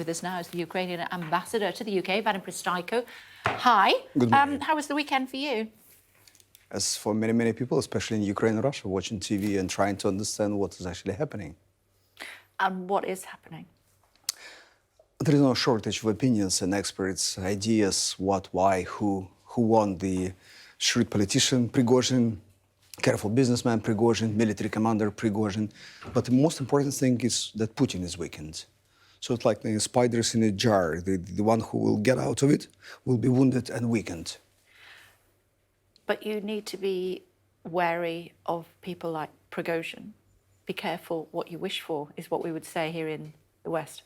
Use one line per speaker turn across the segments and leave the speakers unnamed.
with us now is the Ukrainian ambassador to the UK, Vadym Prystaiko. Hi.
Good morning.
How was the weekend for you?
As for many, many people, especially in Ukraine and Russia, watching TV and trying to understand what is actually happening.
And what is happening?
There is no shortage of opinions and experts, ideas, what, why, who won the shrewd politician Prigozhin, careful businessman Prigozhin, military commander Prigozhin. But the most important thing is that Putin is weakened. So it's like the spiders in a jar. The one who will get out of it will be wounded and weakened.
But you need to be wary of people like Prigozhin. Be careful what you wish for, is what we would say here in the West.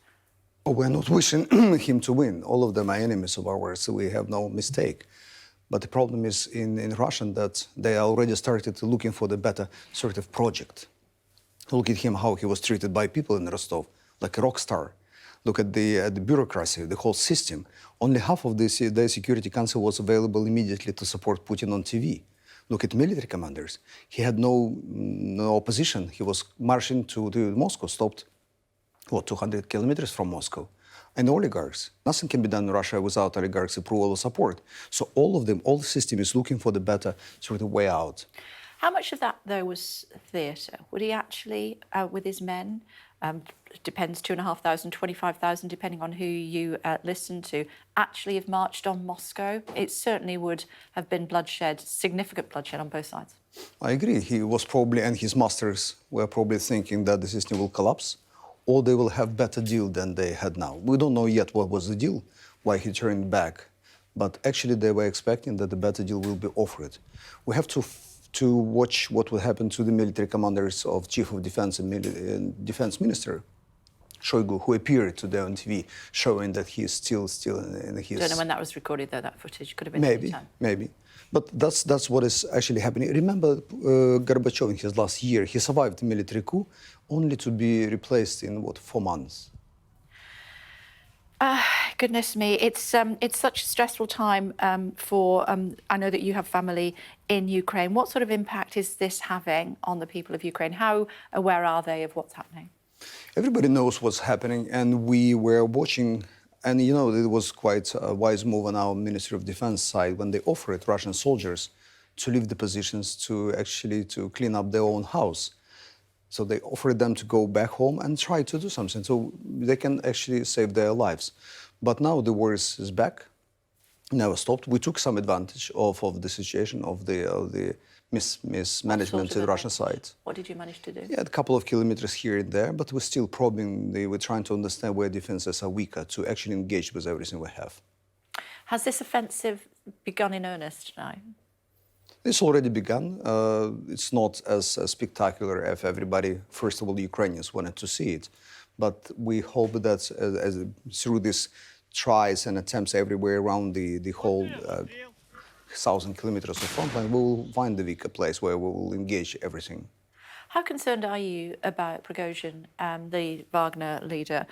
Oh, we're not wishing him to win. All of them are enemies of ours, so we have no mistake. But the problem is in Russia that they already started looking for the better sort of project. Look at him, how he was treated by people in Rostov, like a rock star. Look at the bureaucracy, the whole system. Only half of the Security Council was available immediately to support Putin on TV. Look at military commanders. He had no opposition. He was marching to Moscow, stopped, 200 kilometers from Moscow. And oligarchs. Nothing can be done in Russia without oligarchs' approval or support. So all of them, all the system is looking for the better sort of way out.
How much of that, though, was theatre? Would he actually, with his men, depends 2,500, 25,000, depending on who you listen to, actually have marched on Moscow? It certainly would have been bloodshed, significant bloodshed on both sides.
I agree. He was probably, and his masters were probably thinking that the system will collapse, or they will have better deal than they had now. We don't know yet what was the deal, why he turned back. But actually they were expecting that the better deal will be offered. We have to watch what will happen to the military commanders of Chief of Defense and Defense Minister, Shoigu, who appeared today on TV, showing that he is still in his...
I don't know when that was recorded, though, that footage. Could have been any time.
Maybe. But that's what is actually happening. Remember Gorbachev in his last year, he survived the military coup only to be replaced in, 4 months?
Goodness me, it's such a stressful time for, I know that you have family in Ukraine. What sort of impact is this having on the people of Ukraine? How aware are they of what's happening?
Everybody knows what's happening, and we were watching, and you know, it was quite a wise move on our Ministry of Defense side when they offered Russian soldiers to leave the positions to clean up their own house. So they offered them to go back home and try to do something, so they can actually save their lives. But now the war is back, never stopped. We took some advantage of the situation, of the mismanagement to the Russian side.
What did you manage to do?
Yeah, a couple of kilometers here and there, but we're still probing. We're trying to understand where defenses are weaker to actually engage with everything we have.
Has this offensive begun in earnest now?
It's already begun. It's not as spectacular as everybody, first of all, the Ukrainians wanted to see it. But we hope that through these tries and attempts everywhere around the whole 1,000 kilometers of front line, we will find the weaker place where we will engage everything.
How concerned are you about Prigozhin, the Wagner leader,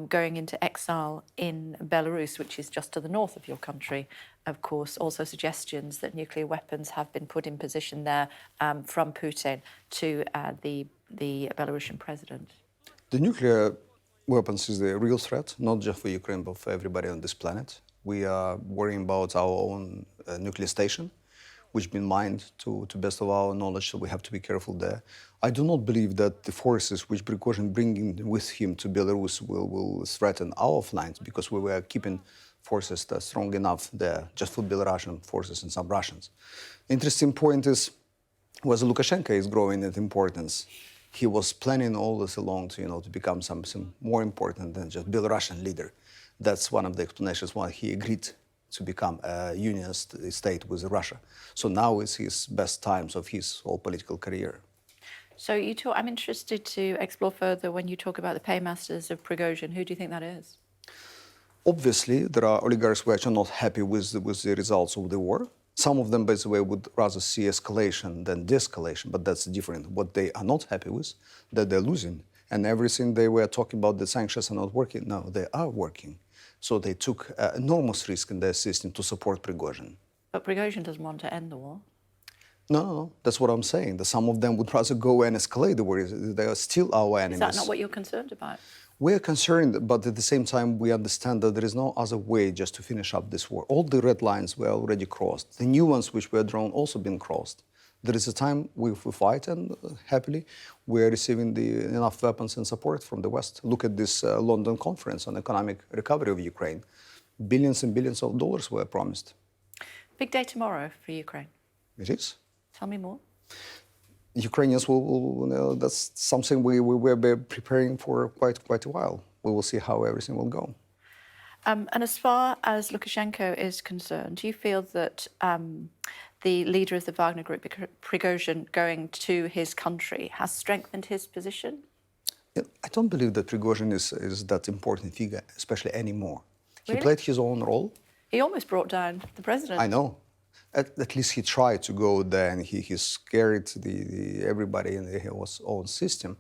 going into exile in Belarus, which is just to the north of your country? Of course, also suggestions that nuclear weapons have been put in position there from Putin to the Belarusian president.
The nuclear weapons is the real threat, not just for Ukraine, but for everybody on this planet. We are worrying about our own nuclear station, which has been mined to best of our knowledge, so we have to be careful there. I do not believe that the forces which Prigozhin bringing with him to Belarus will threaten our flanks, because we were keeping forces that are strong enough there, just for Belarusian forces and some Russians. Interesting point is, whether Lukashenko is growing in importance. He was planning all this along to become something more important than just Belarusian leader. That's one of the explanations why he agreed to become a union state with Russia. So now is his best times of his whole political career.
So I'm interested to explore further when you talk about the paymasters of Prigozhin. Who do you think that is?
Obviously, there are oligarchs which are not happy with the results of the war. Some of them, by the way, would rather see escalation than de-escalation, but that's different. What they are not happy with, that they're losing. And everything they were talking about, the sanctions are not working. No, they are working. So they took enormous risk in their system to support Prigozhin.
But Prigozhin doesn't want to end the war.
No, that's what I'm saying. That some of them would rather go and escalate the war. They are still our enemies.
Is that not what you're concerned about?
We are concerned, but at the same time, we understand that there is no other way just to finish up this war. All the red lines were already crossed. The new ones which were drawn also been crossed. There is a time we fight, and happily, we are receiving enough weapons and support from the West. Look at this London conference on economic recovery of Ukraine. Billions and billions of dollars were promised.
Big day tomorrow for Ukraine.
It is.
Tell me more.
Ukrainians will that's something we were preparing for quite a while. We will see how everything will go.
And as far as Lukashenko is concerned, do you feel that the leader of the Wagner Group, Prigozhin, going to his country has strengthened his position?
Yeah, I don't believe that Prigozhin is that important figure, especially anymore.
Really?
He played his own role.
He almost brought down the president.
I know. At least he tried to go there, and he scared everybody in his own system,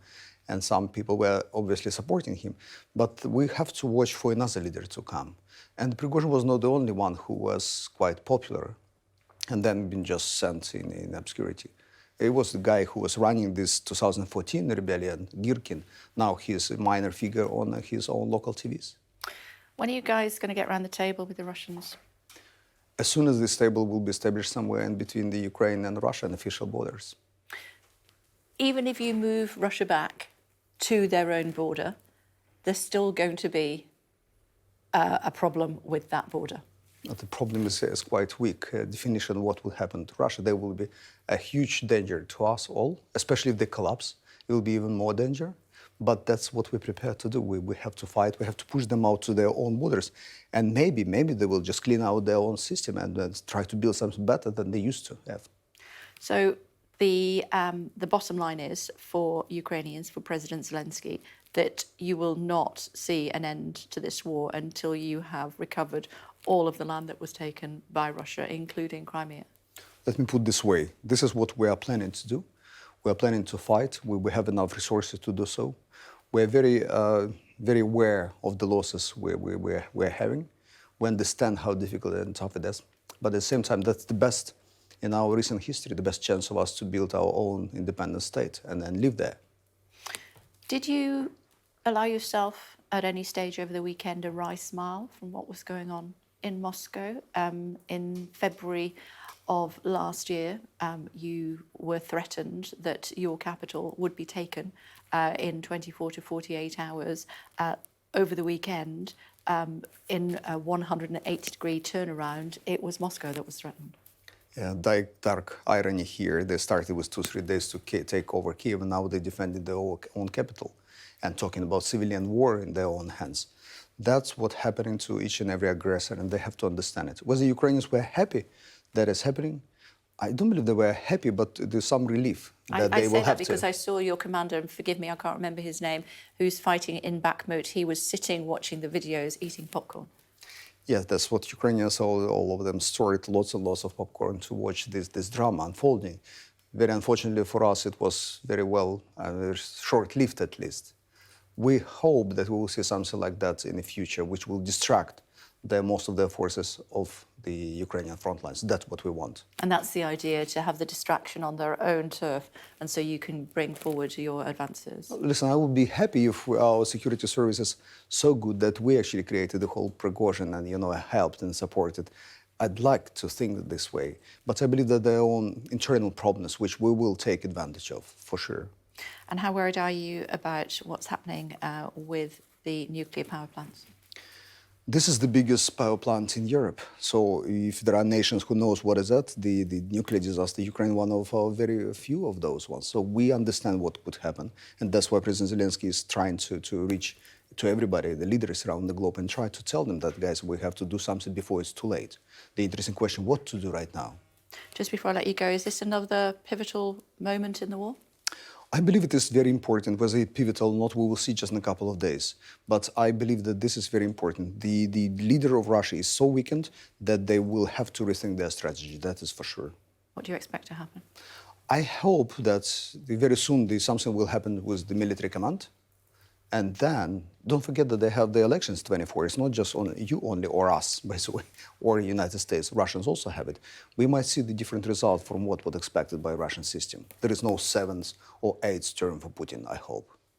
and some people were obviously supporting him. But we have to watch for another leader to come. And Prigozhin was not the only one who was quite popular and then been just sent in obscurity. It was the guy who was running this 2014 rebellion, Girkin. Now he's a minor figure on his own local TVs.
When are you guys going to get around the table with the Russians?
As soon as this table will be established somewhere in between the Ukraine and Russian official borders.
Even if you move Russia back to their own border, there's still going to be a problem with that border.
The problem is quite weak. Definition of what will happen to Russia. There will be a huge danger to us all, especially if they collapse. It will be even more danger. But that's what we're prepared to do. We have to fight. We have to push them out to their own borders. And maybe they will just clean out their own system and try to build something better than they used to have.
So the bottom line is for Ukrainians, for President Zelensky, that you will not see an end to this war until you have recovered all of the land that was taken by Russia, including Crimea.
Let me put it this way. This is what we are planning to do. We are planning to fight. We have enough resources to do so. We're very aware of the losses we're having. We understand how difficult and tough it is. But at the same time, that's the best in our recent history, the best chance of us to build our own independent state and live there.
Did you allow yourself at any stage over the weekend a wry smile from what was going on in Moscow? In February of last year, you were threatened that your capital would be taken in 24 to 48 hours. Over the weekend, in a 180-degree turnaround, it was Moscow that was threatened.
Yeah, dark irony here. They started with 2-3 days to take over Kyiv, and now they defended their own capital and talking about civilian war in their own hands. That's what's happening to each and every aggressor, and they have to understand it. Whether Ukrainians were happy that is happening, I don't believe they were happy, but there's some relief that they will have to.
I say that because I saw your commander, and forgive me, I can't remember his name, who's fighting in Bakhmut. He was sitting watching the videos, eating popcorn.
Yes, that's what Ukrainians, all of them, stored lots and lots of popcorn to watch this drama unfolding. Very unfortunately for us, it was very short-lived at least. We hope that we will see something like that in the future, which will distract most of the forces of the Ukrainian front lines. That's what we want.
And that's the idea, to have the distraction on their own turf, and so you can bring forward your advances.
Listen, I would be happy if our security services so good that we actually created the whole Prigozhin and, helped and supported. I'd like to think this way, but I believe that their own internal problems, which we will take advantage of, for sure.
And how worried are you about what's happening with the nuclear power plants?
This is the biggest power plant in Europe. So if there are nations who knows what is that, the nuclear disaster, Ukraine, one of our very few of those ones. So we understand what could happen. And that's why President Zelensky is trying to reach to everybody, the leaders around the globe, and try to tell them that, guys, we have to do something before it's too late. The interesting question, what to do right now?
Just before I let you go, is this another pivotal moment in the war?
I believe it is very important. Whether it's pivotal or not, we will see just in a couple of days. But I believe that this is very important. The leader of Russia is so weakened that they will have to rethink their strategy. That is for sure.
What do you expect to happen?
I hope that very soon something will happen with the military command. And then, don't forget that they have the elections 24. It's not just on you only, or us, by the way, or the United States. Russians also have it. We might see the different result from what was expected by Russian system. There is no 7th or 8th term for Putin, I hope.